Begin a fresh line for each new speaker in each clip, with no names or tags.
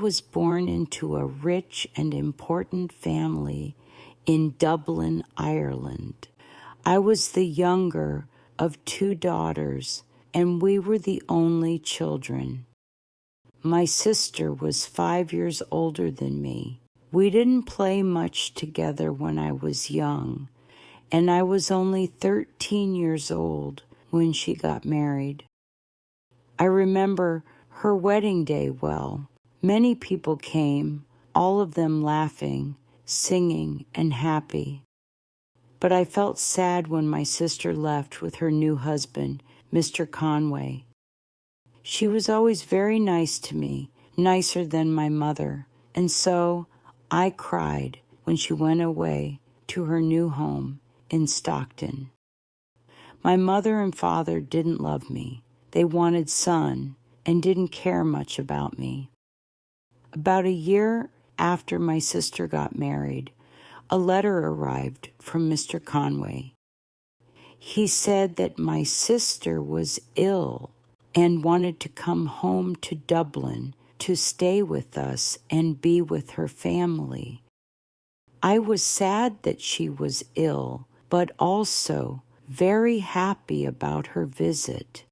was born into a rich and important family in Dublin, Ireland. I was the younger of 2 daughters, and we were the only children. My sister was 5 years older than me. We didn't play much together when I was young, and I was only 13 years old when she got married. I remember her wedding day well. Many people came, all of them laughing, singing, and happy. But I felt sad when my sister left with her new husband, Mr. Conway. She was always very nice to me, nicer than my mother, and so I cried when she went away to her new home in Stockton. My mother and father didn't love me. They wanted son and didn't care much about me. About a year after my sister got married, a letter arrived from Mr. Conway. He said that my sister was ill and wanted to come home to Dublin to stay with us and be with her family. I was sad that she was ill, but also very happy about her visit.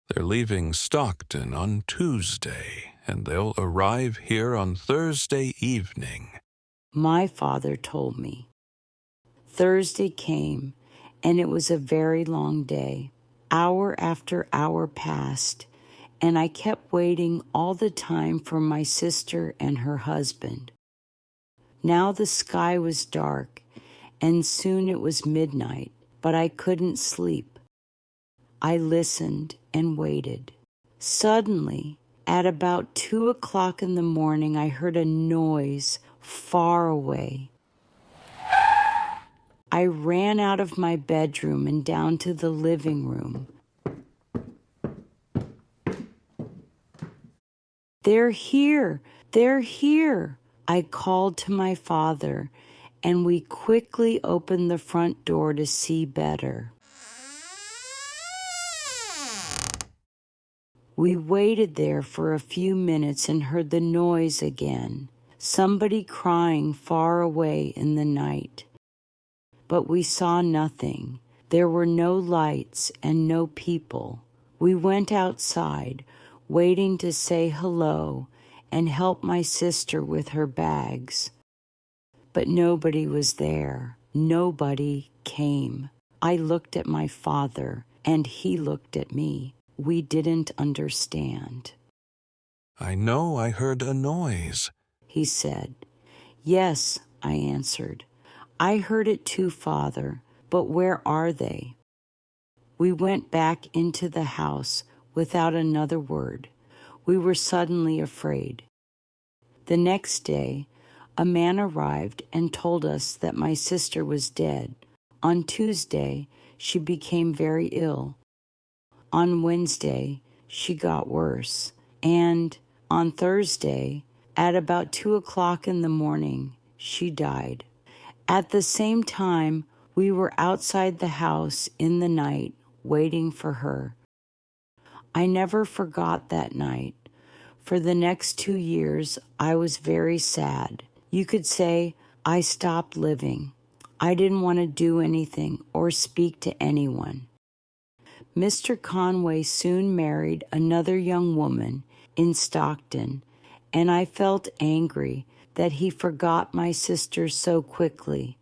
They're leaving Stockton on Tuesday, and they'll arrive here on Thursday evening,
my father told me. Thursday came, and it was a very long day. Hour after hour passed, and I kept waiting all the time for my sister and her husband. Now the sky was dark, and soon it was midnight, but I couldn't sleep. I listened and waited. Suddenly, at about 2 o'clock in the morning, I heard a noise far away. I ran out of my bedroom and down to the living room. "They're here! They're here!" I called to my father, and we quickly opened the front door to see better. We waited there for a few minutes and heard the noise again, somebody crying far away in the night. But we saw nothing. There were no lights and no people. We went outside, waiting to say hello and help my sister with her bags. But nobody was there. Nobody came. I looked at my father, and he looked at me. We didn't understand.
"I know I heard a noise,"
he said. "Yes," I answered. "I heard it too, Father, but where are they?" We went back into the house without another word. We were suddenly afraid. The next day, a man arrived and told us that my sister was dead. On Tuesday, she became very ill. On Wednesday, she got worse. And on Thursday, at about 2 o'clock in the morning, she died. At the same time, we were outside the house in the night waiting for her. I never forgot that night. For the next 2 years, I was very sad. You could say I stopped living. I didn't want to do anything or speak to anyone. Mr. Conway soon married another young woman in Stockton, and I felt angry that he forgot my sister so quickly.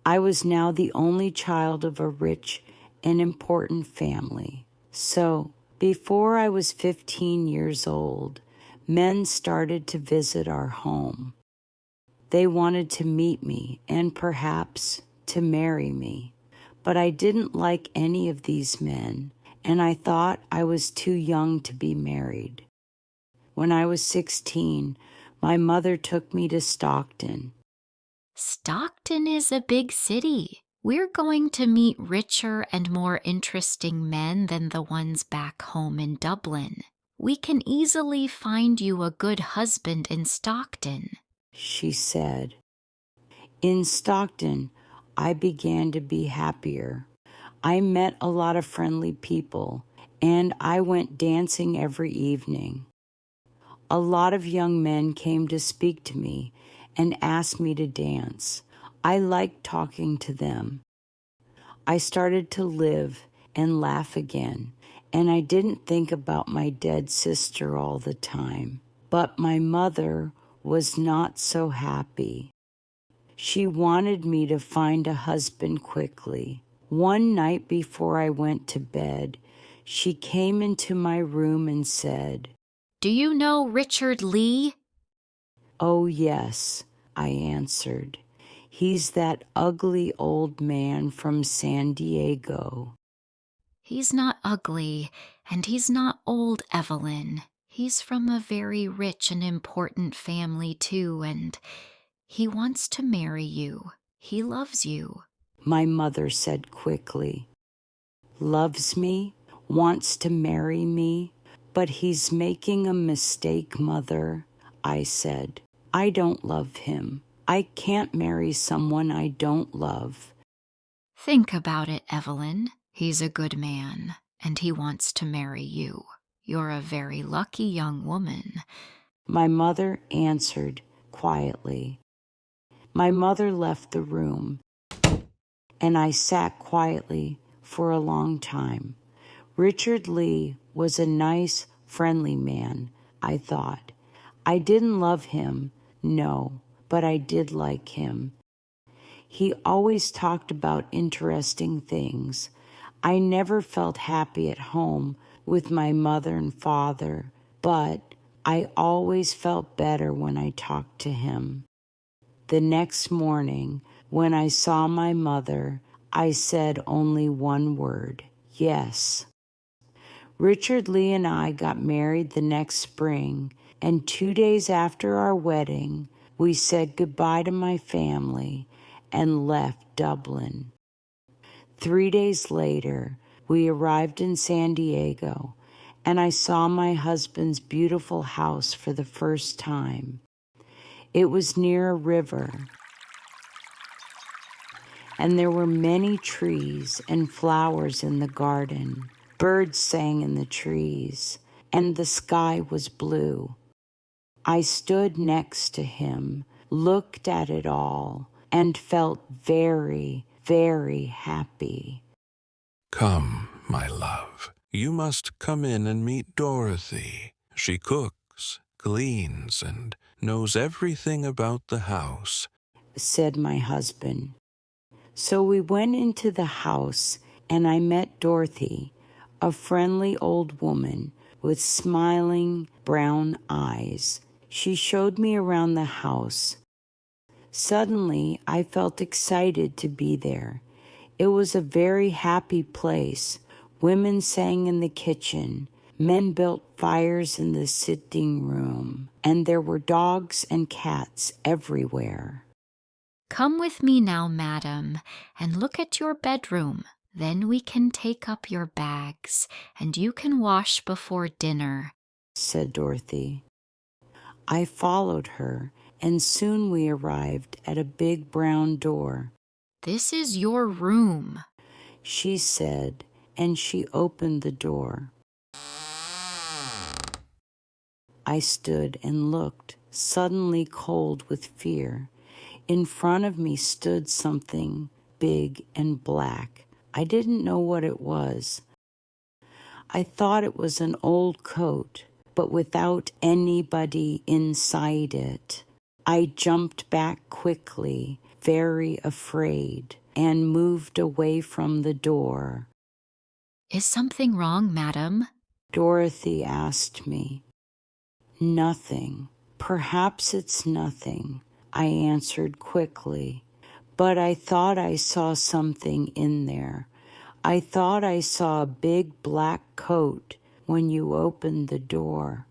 I was now the only child of a rich and important family. So, before I was 15 years old, men started to visit our home. They wanted to meet me and perhaps to marry me. But I didn't like any of these men, and I thought I was too young to be married. When I was 16, my mother took me to Stockton.
Stockton is a big city. We're going to meet richer and more interesting men than the ones back home in Dublin. We can easily find you a good husband in Stockton,
she said. In Stockton, I began to be happier. I met a lot of friendly people, and I went dancing every evening. A lot of young men came to speak to me and asked me to dance. I liked talking to them. I started to live and laugh again, and I didn't think about my dead sister all the time. But my mother was not so happy. She wanted me to find a husband quickly. One night before I went to bed, she came into my room and said,
"Do you know Richard Lee?"
"Oh, yes," I answered. "He's that ugly old man from San Diego."
"He's not ugly, and he's not old, Evelyn. He's from a very rich and important family, too, and he wants to marry you. He loves you."
My mother said quickly. "Loves me, wants to marry me, but he's making a mistake, Mother," I said. "I don't love him. I can't marry someone I don't love."
"Think about it, Evelyn. He's a good man, and he wants to marry you. You're a very lucky young woman."
My mother answered quietly. My mother left the room, and I sat quietly for a long time. Richard Lee was a nice, friendly man, I thought. I didn't love him, no, but I did like him. He always talked about interesting things. I never felt happy at home with my mother and father, but I always felt better when I talked to him. The next morning, when I saw my mother, I said only one word, yes. Richard Lee and I got married the next spring, and 2 days after our wedding, we said goodbye to my family and left Dublin. 3 days later, we arrived in San Diego, and I saw my husband's beautiful house for the first time. It was near a river, and there were many trees and flowers in the garden. Birds sang in the trees, and the sky was blue. I stood next to him, looked at it all, and felt very, very happy.
Come, my love, you must come in and meet Dorothy. She cooks, cleans, and knows everything about the house,"
said my husband. So we went into the house, and I met Dorothy, a friendly old woman with smiling brown eyes. She showed me around the house. Suddenly, I felt excited to be there. It was a very happy place. Women sang in the kitchen. Men built fires in the sitting room, and there were dogs and cats everywhere.
"Come with me now, madam, and look at your bedroom. Then we can take up your bags, and you can wash before dinner,"
said Dorothy. I followed her, and soon we arrived at a big brown door.
"This is your room,"
she said, and she opened the door. I stood and looked, suddenly cold with fear. In front of me stood something big and black. I didn't know what it was. I thought it was an old coat, but without anybody inside it. I jumped back quickly, very afraid, and moved away from the door.
"Is something wrong, madam?"
Dorothy asked me. "Nothing. Perhaps it's nothing," I answered quickly, but I thought I saw something in there. I thought I saw a big black coat when you opened the door.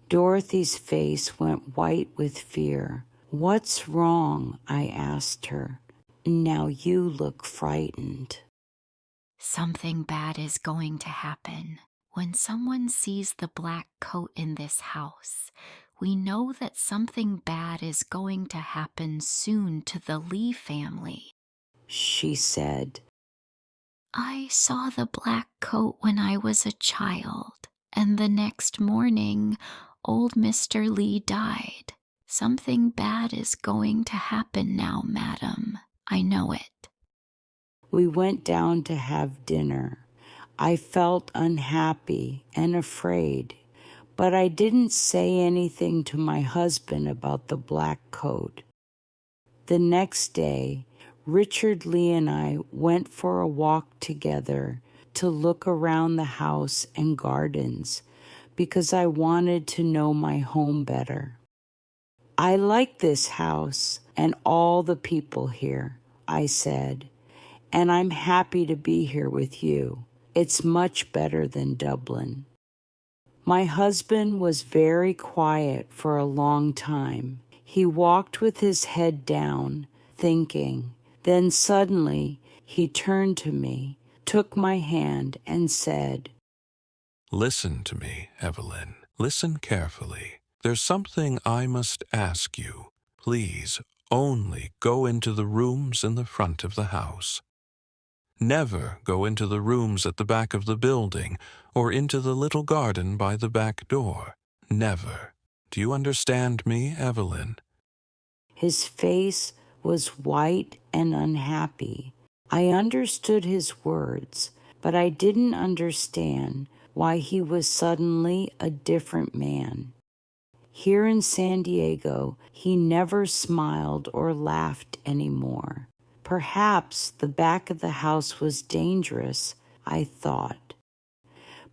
Dorothy's face went white with fear. "What's wrong?" I asked her. "Now you look frightened."
"Something bad is going to happen. When someone sees the black coat in this house, we know that something bad is going to happen soon to the Lee family,"
she said.
"I saw the black coat when I was a child, and the next morning old Mr. Lee died. Something bad is going to happen now, madam. I know it.
We went down to have dinner. I felt unhappy and afraid, but I didn't say anything to my husband about the black coat. The next day, Richard Lee and I went for a walk together to look around the house and gardens because I wanted to know my home better. I like this house and all the people here, I said, and I'm happy to be here with you. It's much better than Dublin. My husband was very quiet for a long time. He walked with his head down, thinking. Then suddenly he turned to me, took my hand, and said,
Listen to me, Evelyn. Listen carefully. There's something I must ask you. Please, only go into the rooms in the front of the house. Never go into the rooms at the back of the building or into the little garden by the back door. Never. Do you understand me, Evelyn?
His face was white and unhappy. I understood his words, but I didn't understand why he was suddenly a different man. Here in San Diego, he never smiled or laughed anymore. Perhaps the back of the house was dangerous, I thought.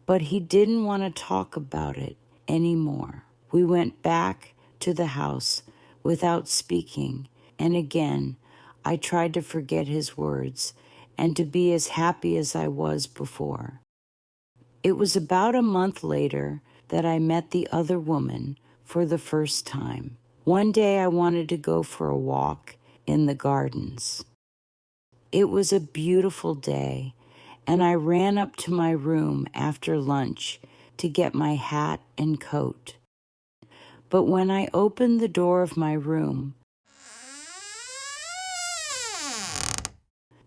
But he didn't want to talk about it anymore. We went back to the house without speaking, and again, I tried to forget his words and to be as happy as I was before. It was about a month later that I met the other woman for the first time. One day I wanted to go for a walk in the gardens. It was a beautiful day, and I ran up to my room after lunch to get my hat and coat. But when I opened the door of my room,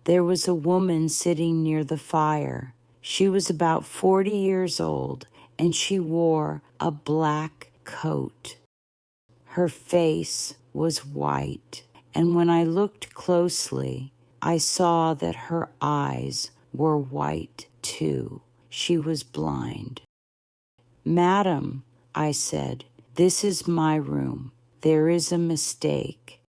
there was a woman sitting near the fire. She was about 40 years old, and she wore a black coat. Her face was white, and when I looked closely, I saw that her eyes were white too. She was blind. Madam, I said, this is my room. There is a mistake.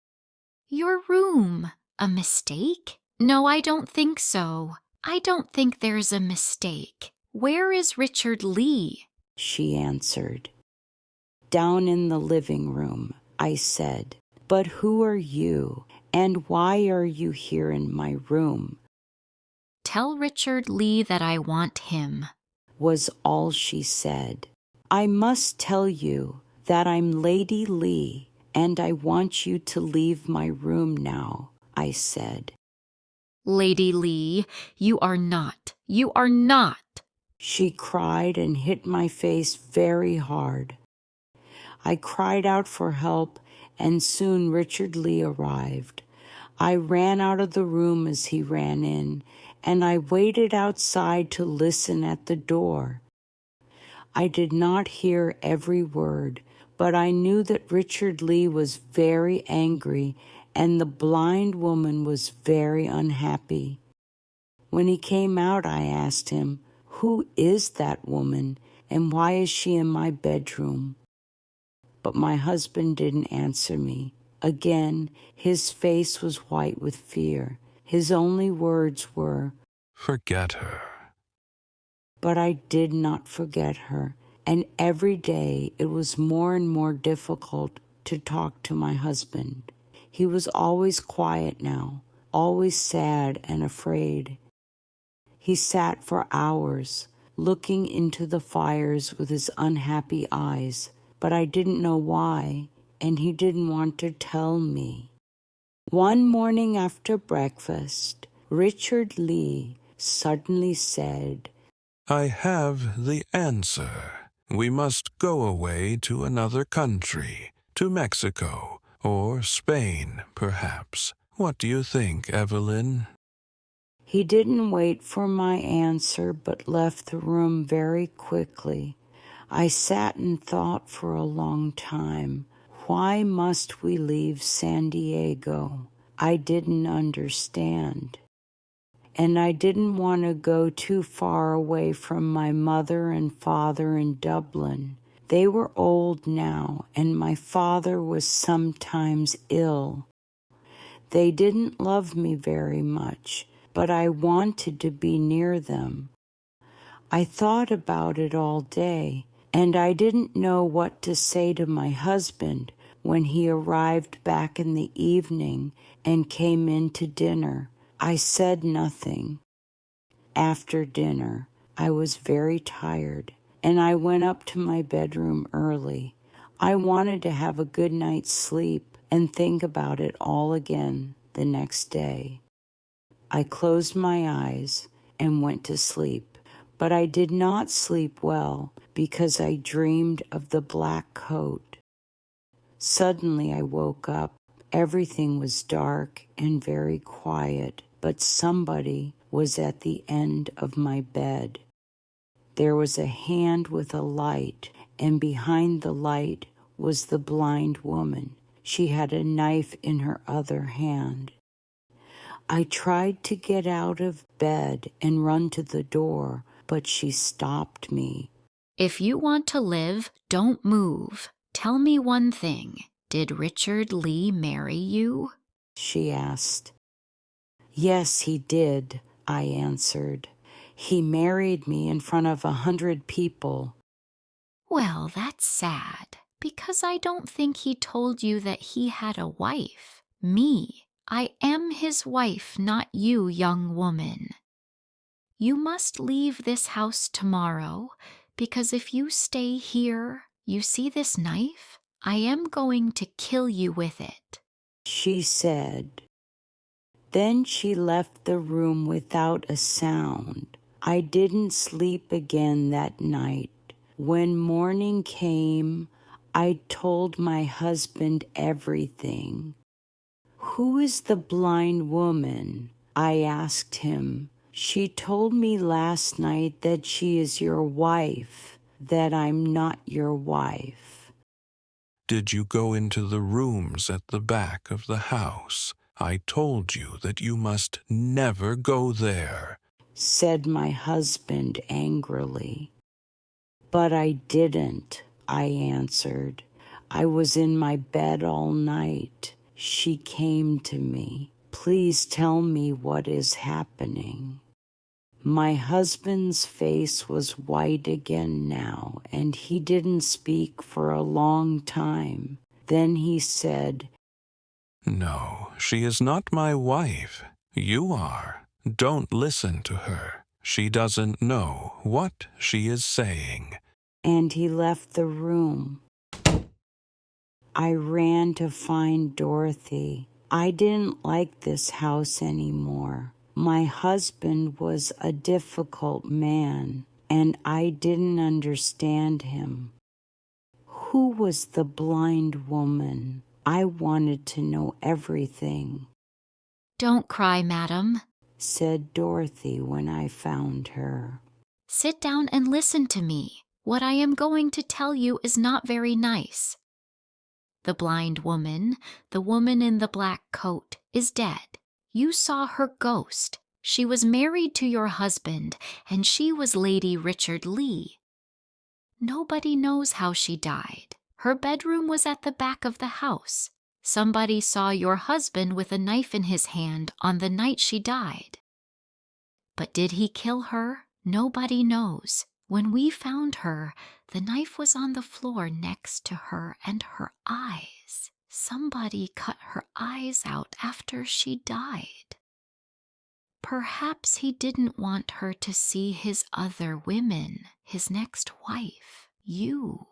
Your room? A mistake? No, I don't think so. I don't think there's a mistake. Where is Richard Lee?
She answered. Down in the living room, I said. But who are you, and why are you here in my room?
Tell Richard Lee that I want him,
was all she said. I must tell you that I'm Lady Lee, and I want you to leave my room now, I said.
Lady Lee, you are not. You are not.
She cried and hit my face very hard. I cried out for help, and soon Richard Lee arrived. I ran out of the room as he ran in, and I waited outside to listen at the door. I did not hear every word, but I knew that Richard Lee was very angry and the blind woman was very unhappy. When he came out, I asked him, "Who is that woman, and why is she in my bedroom?" But my husband didn't answer me. Again, his face was white with fear. His only words were,
Forget her.
But I did not forget her, and every day it was more and more difficult to talk to my husband. He was always quiet now, always sad and afraid. He sat for hours, looking into the fires with his unhappy eyes, but I didn't know why, and he didn't want to tell me. One morning after breakfast, Richard Lee suddenly said,
I have the answer. We must go away to another country, to Mexico or Spain, perhaps. What do you think, Evelyn?
He didn't wait for my answer, but left the room very quickly. I sat and thought for a long time. Why must we leave San Diego? I didn't understand. And I didn't want to go too far away from my mother and father in Dublin. They were old now, and my father was sometimes ill. They didn't love me very much, but I wanted to be near them. I thought about it all day, and I didn't know what to say to my husband when he arrived back in the evening and came in to dinner. I said nothing. After dinner, I was very tired, and I went up to my bedroom early. I wanted to have a good night's sleep and think about it all again the next day. I closed my eyes and went to sleep, but I did not sleep well because I dreamed of the black coat. Suddenly I woke up. Everything was dark and very quiet, but somebody was at the end of my bed. There was a hand with a light, and behind the light was the blind woman. She had a knife in her other hand. I tried to get out of bed and run to the door, but she stopped me.
If you want to live, don't move. Tell me one thing. Did Richard Lee marry you?
She asked. Yes, he did, I answered. He married me in front of 100 people.
Well, that's sad, because I don't think he told you that he had a wife. Me. I am his wife, not you, young woman. You must leave this house tomorrow, because if you stay here, you see this knife? I am going to kill you with it,
She said. Then she left the room without a sound. I didn't sleep again that night. When morning came, I told my husband everything. Who is the blind woman? I asked him. She told me last night that she is your wife, that I'm not your wife.
Did you go into the rooms at the back of the house? I told you that you must never go there,
Said my husband angrily. But I didn't, I answered. I was in my bed all night. She came to me. Please tell me what is happening. My husband's face was white again now, and he didn't speak for a long time. Then he said,
No, she is not my wife. You are. Don't listen to her. She doesn't know what she is saying.
and he left the room. I ran to find Dorothy. I didn't like this house anymore. My husband was a difficult man, and I didn't understand him. Who was the blind woman? I wanted to know everything,
Don't cry, madam.
said Dorothy when I found her.
Sit down and listen to me. What I am going to tell you is not very nice. The blind woman, the woman in the black coat, is dead. You saw her ghost. She was married to your husband, and she was Lady Richard Lee. Nobody knows how she died. Her bedroom was at the back of the house. Somebody saw your husband with a knife in his hand on the night she died. But did he kill her? Nobody knows. When we found her, the knife was on the floor next to her and her eyes. Somebody cut her eyes out after she died. Perhaps he didn't want her to see his other women, his next wife, you.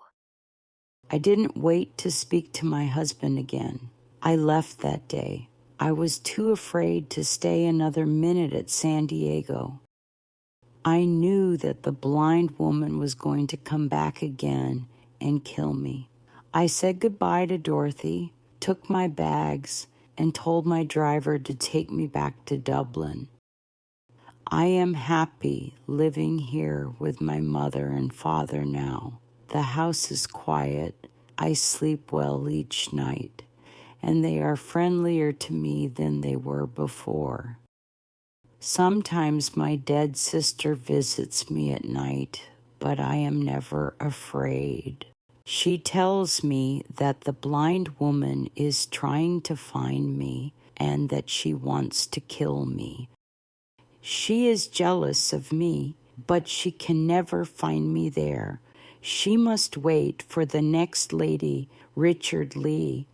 I didn't wait to speak to my husband again. I left that day. I was too afraid to stay another minute at San Diego. I knew that the blind woman was going to come back again and kill me. I said goodbye to Dorothy, took my bags, and told my driver to take me back to Dublin. I am happy living here with my mother and father now. The house is quiet. I sleep well each night, and they are friendlier to me than they were before. Sometimes my dead sister visits me at night, but I am never afraid. She tells me that the blind woman is trying to find me and that she wants to kill me. She is jealous of me, but she can never find me there. She must wait for the next lady, Richard Lee,